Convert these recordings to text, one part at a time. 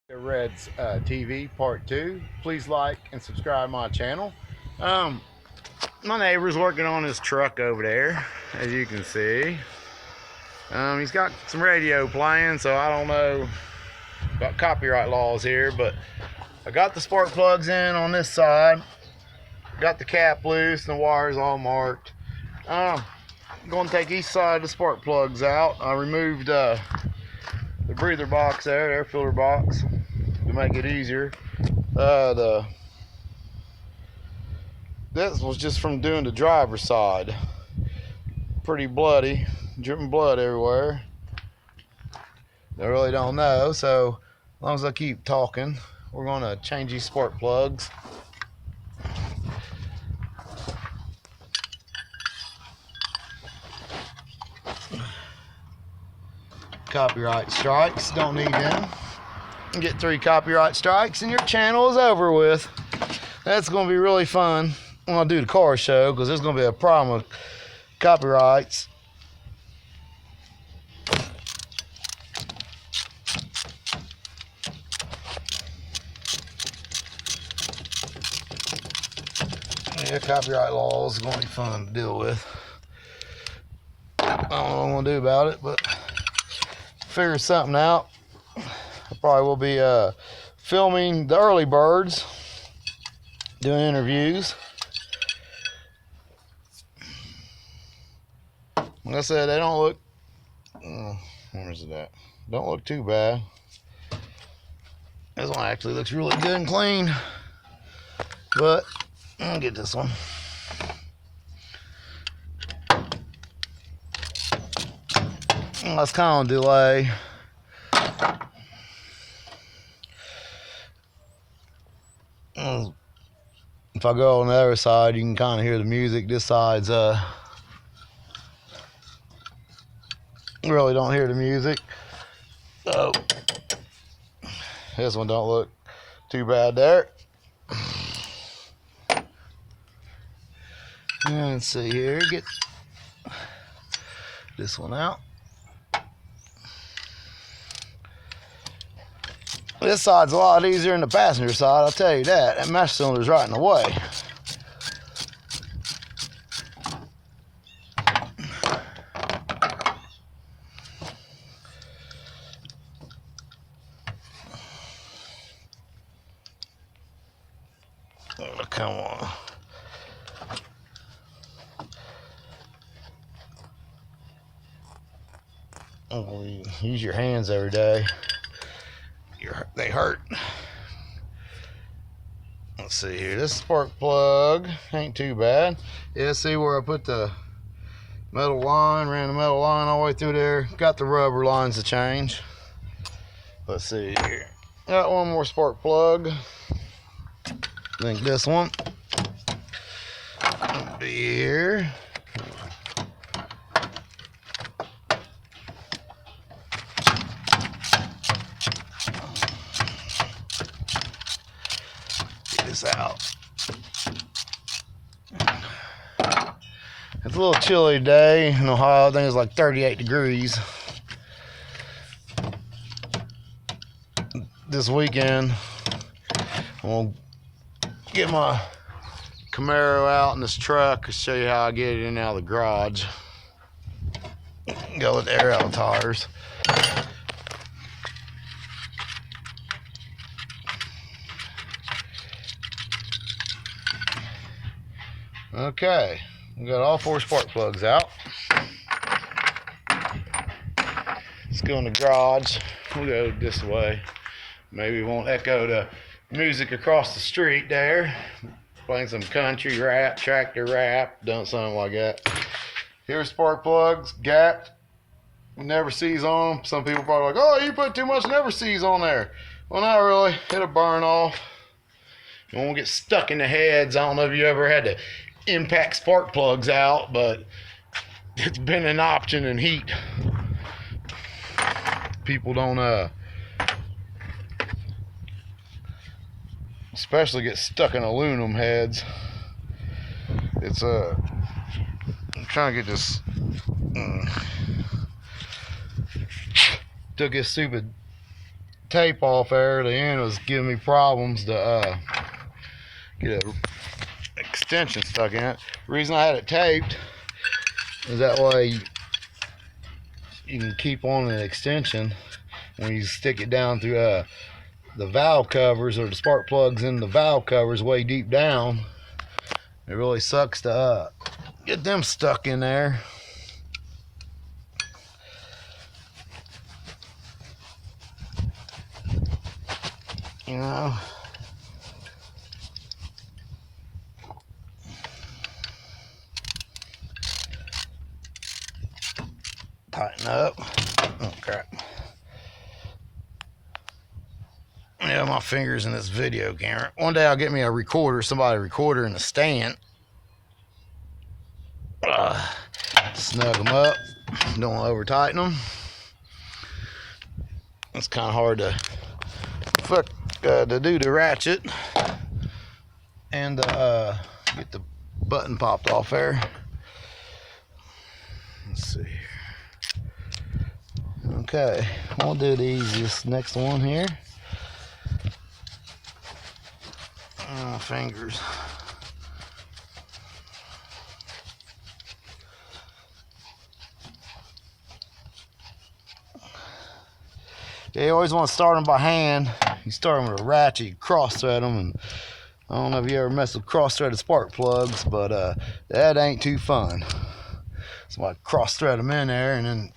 Red's TV Part 2. Please like and subscribe my channel. Um, my neighbor's working on his truck over there, as you can see. He's got some radio playing, so I don't know about copyright laws here, but I got the spark plugs in on this side. Got the cap loose and the wires all marked. I'm going to take each side of the spark plugs out. I removed the breather box there, air filter box, to make it easier. This was just from doing the driver's side. Pretty bloody, dripping blood everywhere. I really don't know, so as long as I keep talking, we're going to change these spark plugs. Copyright strikes, don't need them. Get 3 copyright strikes and your channel is over with. That's going to be really fun when I do the car show, because there's going to be a problem with copyrights. Yeah, copyright laws are going to be fun to deal with. I don't know what I'm going to do about it, but figure something out. I probably will be filming the early birds, doing interviews. Like I said, they don't look, where's it at? Don't look too bad. This one actually looks really good and clean, but I'll get this one. That's kind of a delay. If I go on the other side, you can kind of hear the music. This side's really don't hear the music. So this one don't look too bad there. And let's see here, get this one out. This side's a lot easier than the passenger side, I'll tell you that. That master cylinder's right in the way. Oh, come on. Oh, use your hands every day. They hurt. Let's see here. This spark plug ain't too bad. Yeah, see where I put the metal line, ran the metal line all the way through there. Got the rubber lines to change. Let's see here. Got one more spark plug. I think this one will be here. Out. It's a little chilly today in Ohio. I think it's like 38 degrees. This weekend, I'm gonna get my Camaro out in this truck and show you how I get it in and out of the garage. Go with the air out of the tires. Okay, we got all 4 spark plugs out. Let's go in the garage. We'll go this way. Maybe it won't echo the music across the street there. Playing some country rap, tractor rap, done something like that. Here's spark plugs, gapped. Never sees on them. Some people probably like, oh, you put too much never sees on there. Well, not really. It'll burn off. It won't get stuck in the heads. I don't know if you ever had to impact spark plugs out, but it's been an option in heat. People don't especially get stuck in aluminum heads. It's I'm trying to get this took this stupid tape off there. The end was giving me problems to get a extension stuck in it. The reason I had it taped is that way you can keep on an extension when you stick it down through the valve covers, or the spark plugs in the valve covers way deep down. It really sucks to get them stuck in there. You know, tighten up. Oh crap. Yeah, my fingers in this video camera. One day I'll get me a recorder, somebody recorder in a stand. Snug them up. Don't want to over tighten them. It's kind of hard to do the ratchet and get the button popped off there. Let's see here. Okay, we'll do the easiest next one here. Fingers. You always want to start them by hand. You start them with a ratchet, you cross thread them, and I don't know if you ever mess with cross threaded spark plugs, but that ain't too fun. Somebody cross thread them in there and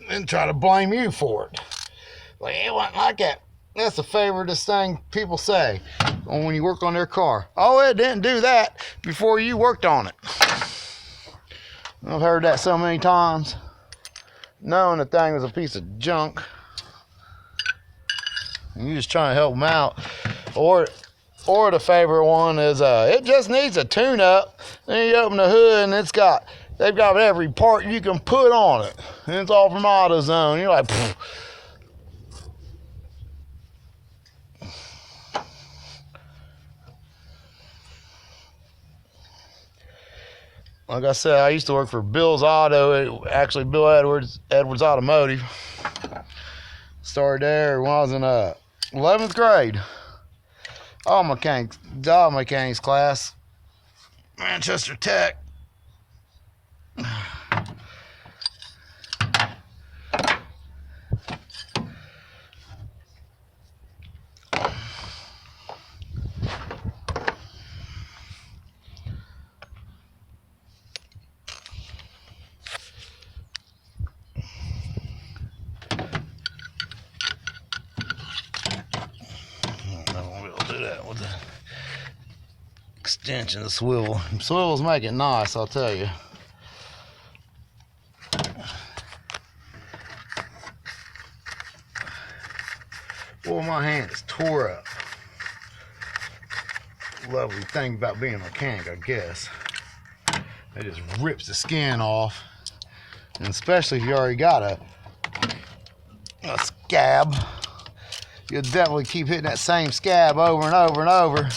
then try to blame you for it. Like, it wasn't like that. That's the favoriteest thing people say when you work on their car. Oh, it didn't do that before you worked on it. I've heard that so many times, knowing the thing was a piece of junk. And you're just trying to help them out. Or the favorite one is it just needs a tune-up. Then you open the hood and they've got every part you can put on it, and it's all from AutoZone. You're like, pfft. Like I said, I used to work for Bill's Auto, actually Bill Edwards Automotive. Started there when I was in 11th grade. All mechanics class, Manchester Tech. With the extension of the swivel. Swivels make it nice, I'll tell you. Boy, my hand is tore up. Lovely thing about being a mechanic, I guess. It just rips the skin off. And especially if you already got a scab. You'll definitely keep hitting that same scab over and over and over.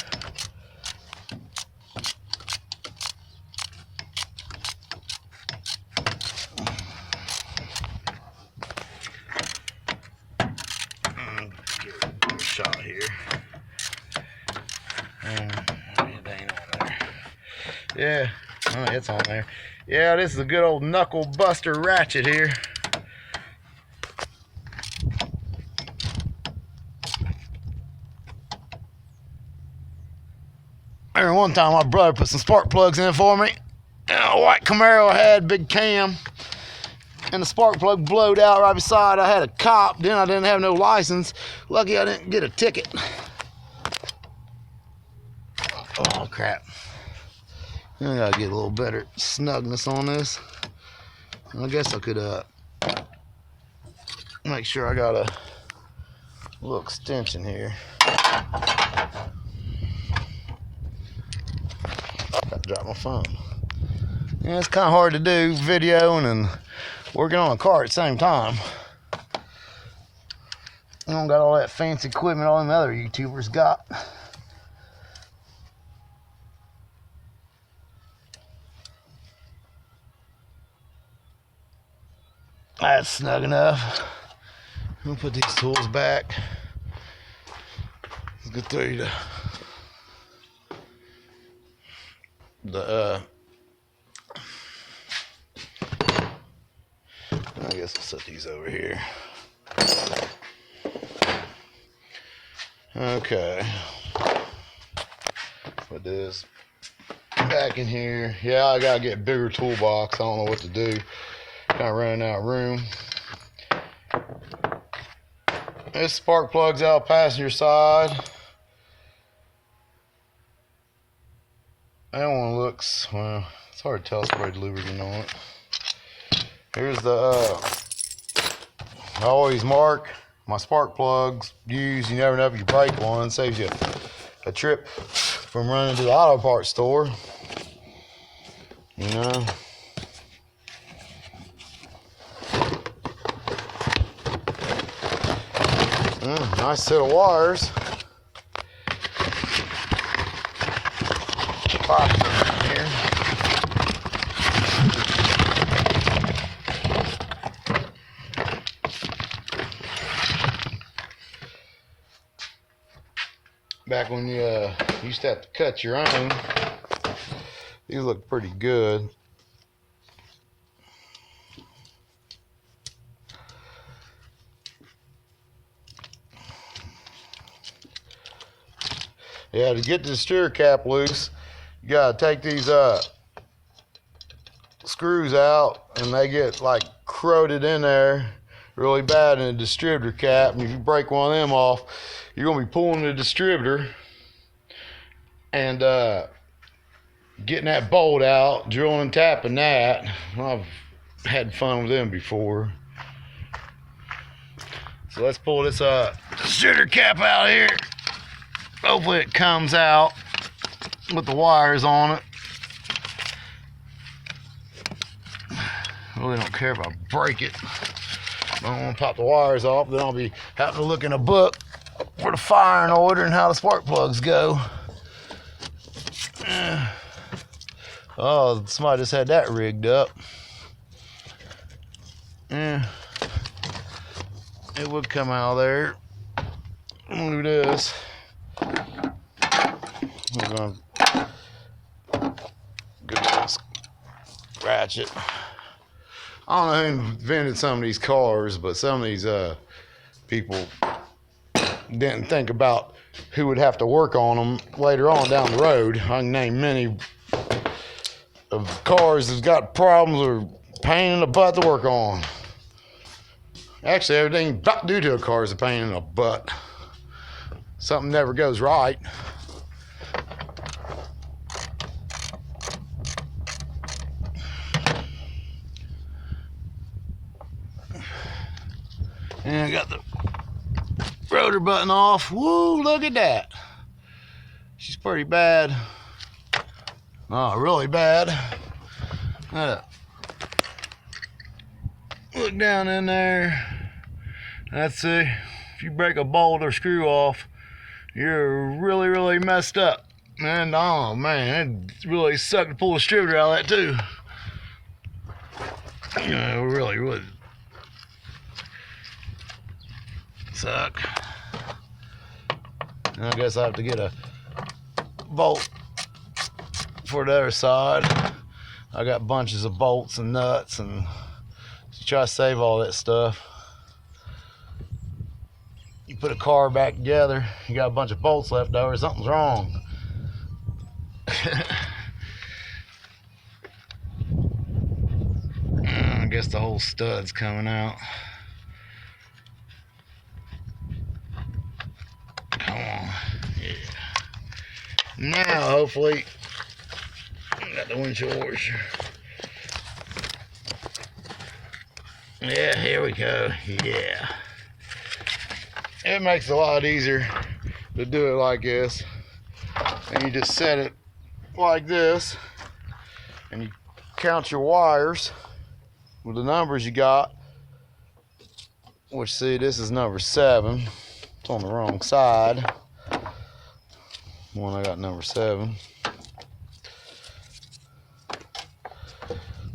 Get a shot here. It ain't on there. Yeah, oh, it's on there. Yeah, this is a good old knuckle buster ratchet here. Remember one time my brother put some spark plugs in for me. A white Camaro had big cam, and the spark plug blowed out right beside. I had a cop, then I didn't have no license. Lucky I didn't get a ticket. Oh crap. I gotta get a little better snugness on this. I guess I could make sure I got a little extension here. Drop my phone. Yeah, it's kind of hard to do videoing and working on a car at the same time. I don't got all that fancy equipment all them other YouTubers got. That's snug enough. We'll put these tools back. Let's go through the I guess I'll set these over here. Okay. Put this back in here. Yeah, I gotta get a bigger toolbox. I don't know what to do. Kind of running out of room. This spark plug's out passenger side. That one looks, well, it's hard to tell, sprayed lubricant on it. Here's the, I always mark my spark plugs used. You never know if you break one. Saves you a trip from running to the auto parts store. You know. Nice set of wires. Box in here. Back when you used to have to cut your own, these look pretty good. Yeah, to get the distributor cap loose, you gotta take these screws out, and they get like corroded in there really bad in the distributor cap. And if you break one of them off, you're gonna be pulling the distributor and getting that bolt out, drilling and tapping that. I've had fun with them before. So let's pull this distributor cap out here. Hopefully it comes out with the wires on it. I really don't care if I break it. I don't want to pop the wires off, then I'll be having to look in a book for the firing order and how the spark plugs go. Oh, somebody just had that rigged up. It would come out of there. Look at this. We're gonna get this ratchet. I don't know who invented some of these cars, but some of these people didn't think about who would have to work on them later on down the road. I can name many of cars that's got problems or pain in the butt to work on. Actually, everything about to do to a car is a pain in the butt. Something never goes right. And I got the rotor button off. Woo, look at that. She's pretty bad. Oh, really bad. Look down in there. That's it. If you break a bolt or screw off, you're really, really messed up. And oh man, it really sucked to pull the distributor out of that too. You know, it really would suck. And I guess I have to get a bolt for the other side. I got bunches of bolts and nuts, and try to save all that stuff. You put a car back together, you got a bunch of bolts left over, something's wrong. I guess the whole stud's coming out. Come on. Yeah. Now, hopefully, I got the windshield washer. Yeah, here we go. Yeah. It makes it a lot easier to do it like this. And you just set it like this, and you count your wires with the numbers you got. Which, see, this is number 7. It's on the wrong side. One I got number 7.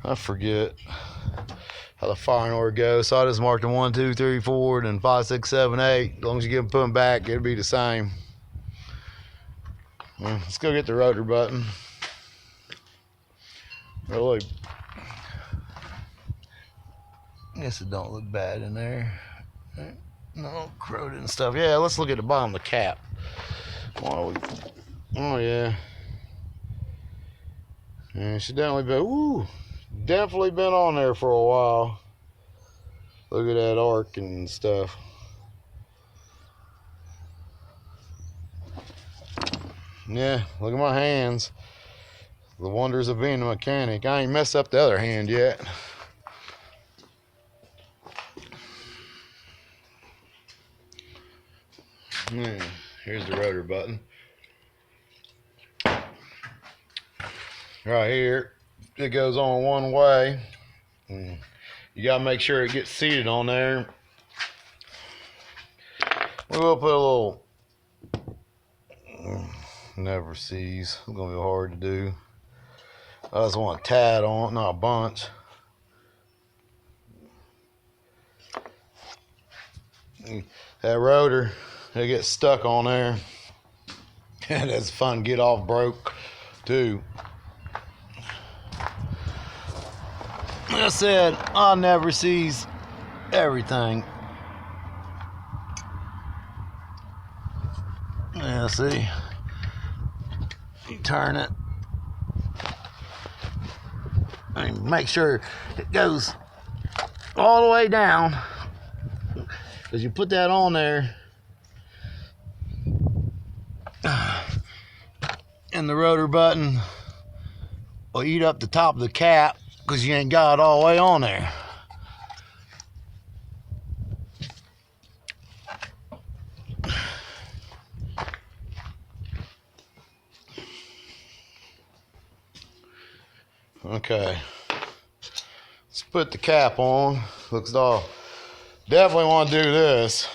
I forget. how the firing order goes. So I just marked them 1, 2, 3, 4, then 5, 6, 7, 8. As long as you get them put them back, it'll be the same. Well, let's go get the rotor button. Really, I guess it don't look bad in there. No corroded and stuff. Yeah, let's look at the bottom of the cap. Oh yeah. Yeah, she definitely been on there for a while. Look at that arc and stuff. Yeah, look at my hands. The wonders of being a mechanic. I ain't messed up the other hand yet. Yeah, here's the rotor button. Right here, it goes on one way. You gotta make sure it gets seated on there. We will put a little never sees. It's gonna be hard to do. I just want a tad on it, not a bunch. That rotor, it gets stuck on there. And it's fun to get off broke too. Like I said, I never sees everything. Yeah, see? You turn it. And make sure it goes all the way down. Because you put that on there, and the rotor button will eat up the top of the cap because you ain't got it all the way on there. Okay, let's put the cap on. Looks all, definitely want to do this.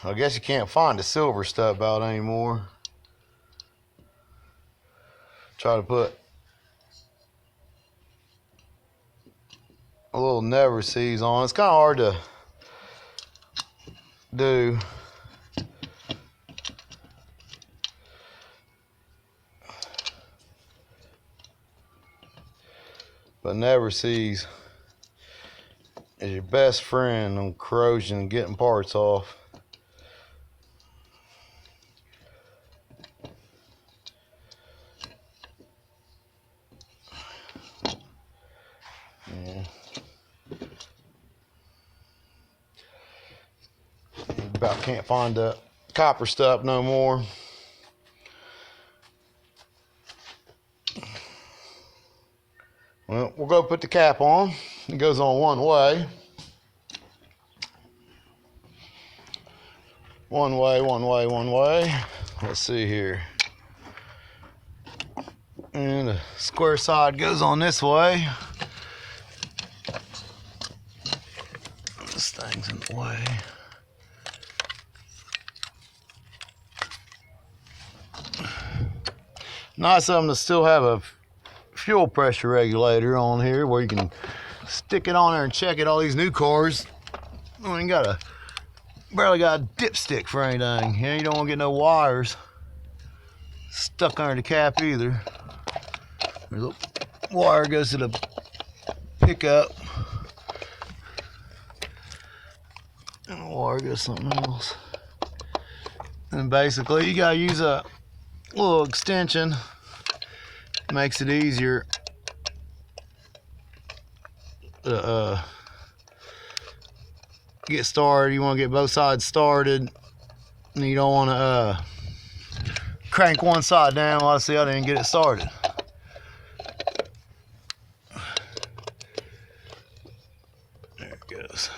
I guess you can't find the silver stuff out anymore. Try to put a little never sees on. It's kind of hard to do. But never sees is your best friend on corrosion and getting parts off. Yeah. About can't find the copper stuff no more. Well, we'll go put the cap on. It goes on one way. One way, one way, one way. Let's see here. And the square side goes on this way. This thing's in the way. Nice of them to still have a fuel pressure regulator on here where you can stick it on there and check it. All these new cars, I mean, barely got a dipstick for anything. Yeah, you don't want to get no wires stuck under the cap either. There's a wire goes to the pickup, and the wire goes to something else. And basically, you gotta use a little extension. Makes it easier to get started. You want to get both sides started, and you don't want to crank one side down. Well, see, I didn't get it started. There it goes.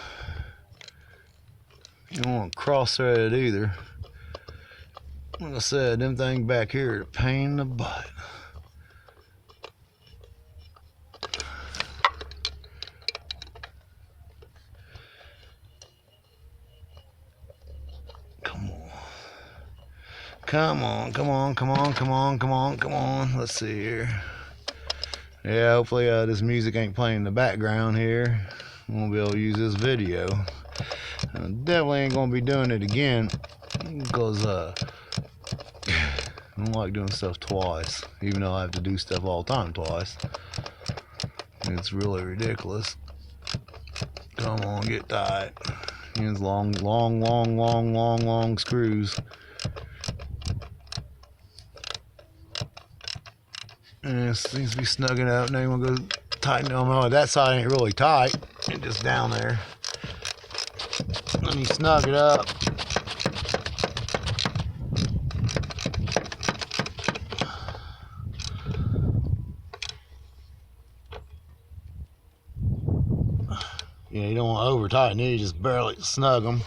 You don't want to cross thread it either. Like I said, them things back here are a pain in the butt. Come on, come on, come on, come on, come on, come on. Let's see here. Yeah, hopefully this music ain't playing in the background here. I won't be able to use this video. I definitely ain't gonna be doing it again because I don't like doing stuff twice, even though I have to do stuff all the time twice. It's really ridiculous. Come on, get tight. These long screws. And it seems to be snugging up. Now you want to go tighten them. Oh, that side ain't really tight. It's just down there. Let me snug it up. Yeah, you don't want to over tighten it. You just barely snug them.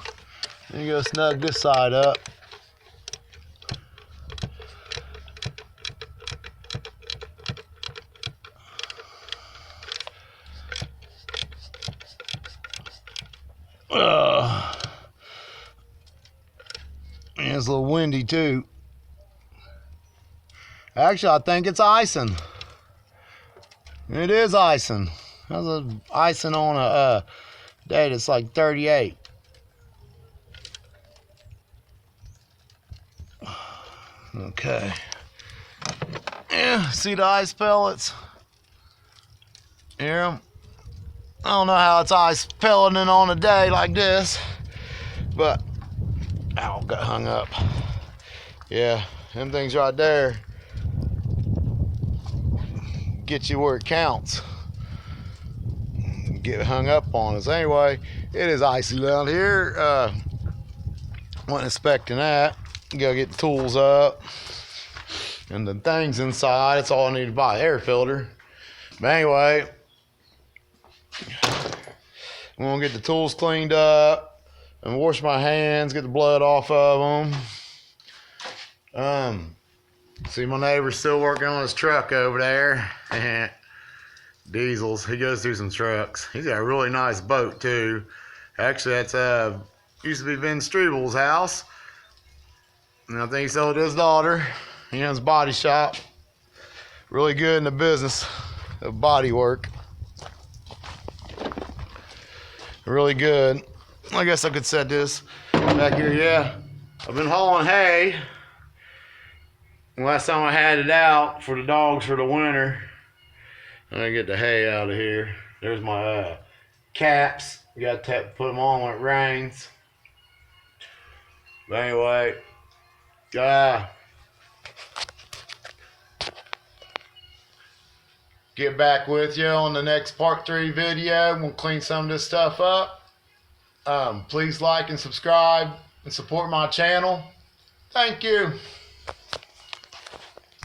Then you go snug this side up. And it's a little windy too. Actually, I think it's icing. It is icing. That's icing on a day that's like 38. Okay. Yeah, see the ice pellets? Hear them? I don't know how it's ice pelleting on a day like this, but ow, got hung up. Yeah, them things right there get you where it counts. Get hung up on us. Anyway, it is icy down here. Wasn't expecting that. Gotta get the tools up and the things inside. That's all I need to buy, air filter. But anyway, I'm gonna get the tools cleaned up and wash my hands, get the blood off of them. See, my neighbor's still working on his truck over there. Diesels, he goes through some trucks. He's got a really nice boat too. Actually, that's used to be Vin Strebel's house, and I think he sold it to his daughter. He owns a body shop. Really good in the business of body work. Really good. I guess I could set this back here. Yeah, I've been hauling hay. Last time I had it out for the dogs for the winter. I'm gonna get the hay out of here. There's my caps. You gotta put them on when it rains. But anyway, get back with you on the next part 3 video. We'll clean some of this stuff up. Please like and subscribe and support my channel. Thank you.